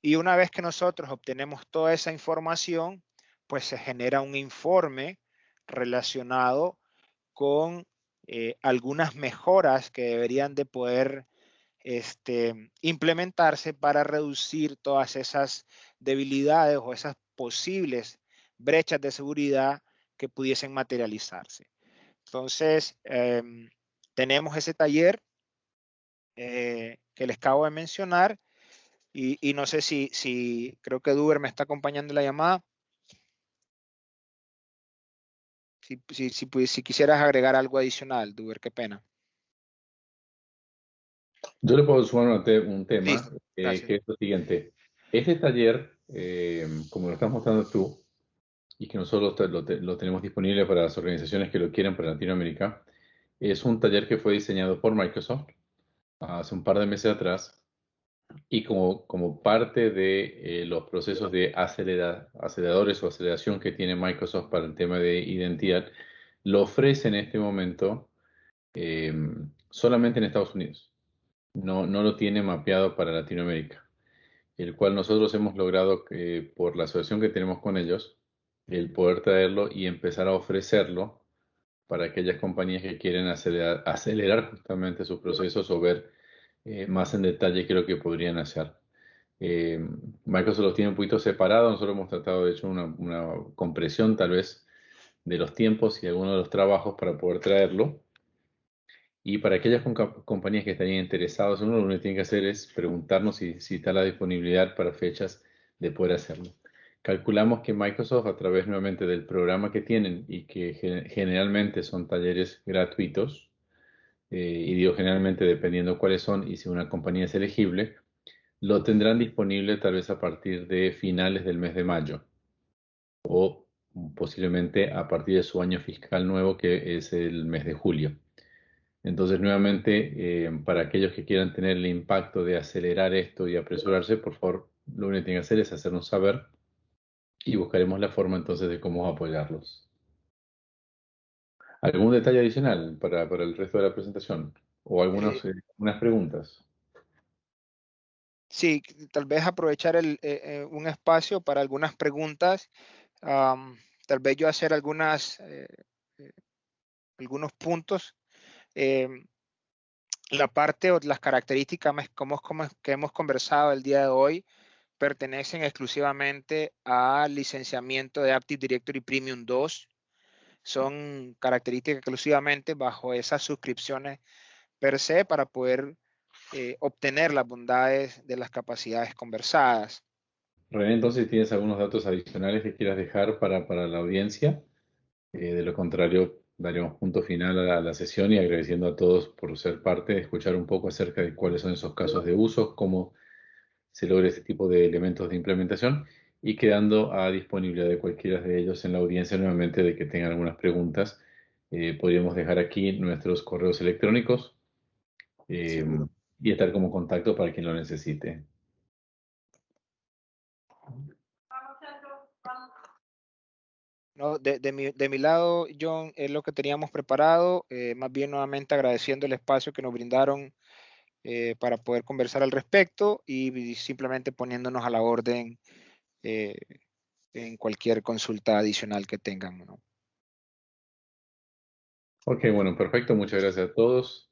Y una vez que nosotros obtenemos toda esa información, pues se genera un informe relacionado con algunas mejoras que deberían de poder implementarse para reducir todas esas debilidades o esas posibles brechas de seguridad que pudiesen materializarse. Entonces, tenemos ese taller que les acabo de mencionar y no sé si creo que Duber me está acompañando en la llamada. Si quisieras agregar algo adicional, Duber, qué pena. Yo le puedo sumar un tema Listo, gracias. que es lo siguiente. Este taller, como lo estás mostrando tú, y que nosotros lo tenemos disponible para las organizaciones que lo quieran para Latinoamérica, es un taller que fue diseñado por Microsoft hace un par de meses atrás y como parte de los procesos de aceleradores o aceleración que tiene Microsoft para el tema de identidad, lo ofrece en este momento eh, solamente en Estados Unidos. No lo tiene mapeado para Latinoamérica, el cual nosotros hemos logrado, por la asociación que tenemos con ellos, el poder traerlo y empezar a ofrecerlo para aquellas compañías que quieren acelerar justamente sus procesos o ver más en detalle qué es lo que podrían hacer. Eh, Microsoft los tiene un poquito separados, nosotros hemos tratado de hecho una compresión tal vez de los tiempos y algunos de los trabajos para poder traerlo. Y para aquellas compañías que estarían interesadas en uno, lo único que tienen que hacer es preguntarnos si está la disponibilidad para fechas de poder hacerlo. Calculamos que Microsoft, a través nuevamente del programa que tienen y que generalmente son talleres gratuitos, y digo generalmente dependiendo cuáles son y si una compañía es elegible, lo tendrán disponible tal vez a partir de finales del mes de mayo o posiblemente a partir de su año fiscal nuevo, que es el mes de julio. Entonces, nuevamente, para aquellos que quieran tener el impacto de acelerar esto y apresurarse, por favor, lo único que tienen que hacer es hacernos saber y buscaremos la forma entonces de cómo apoyarlos. ¿Algún detalle adicional para el resto de la presentación? ¿O unas preguntas? Sí, tal vez aprovechar un espacio para algunas preguntas. Tal vez yo hacer algunos puntos. La parte o las características que hemos conversado el día de hoy pertenecen exclusivamente al licenciamiento de Active Directory Premium 2. Son características exclusivamente bajo esas suscripciones per se para poder obtener las bondades de las capacidades conversadas. René, entonces, ¿tienes algunos datos adicionales que quieras dejar para la audiencia? De lo contrario, daremos punto final a la sesión y agradeciendo a todos por ser parte, escuchar un poco acerca de cuáles son esos casos de uso, cómo se logra ese tipo de elementos de implementación y quedando a disponibilidad de cualquiera de ellos en la audiencia nuevamente de que tengan algunas preguntas. Podríamos dejar aquí nuestros correos electrónicos eh, Seguro. y estar como contacto para quien lo necesite. No, de mi lado, John, es lo que teníamos preparado. Más bien nuevamente agradeciendo el espacio que nos brindaron para poder conversar al respecto y simplemente poniéndonos a la orden eh, en cualquier consulta adicional que tengan, ¿no? Ok, bueno, perfecto. Muchas gracias a todos.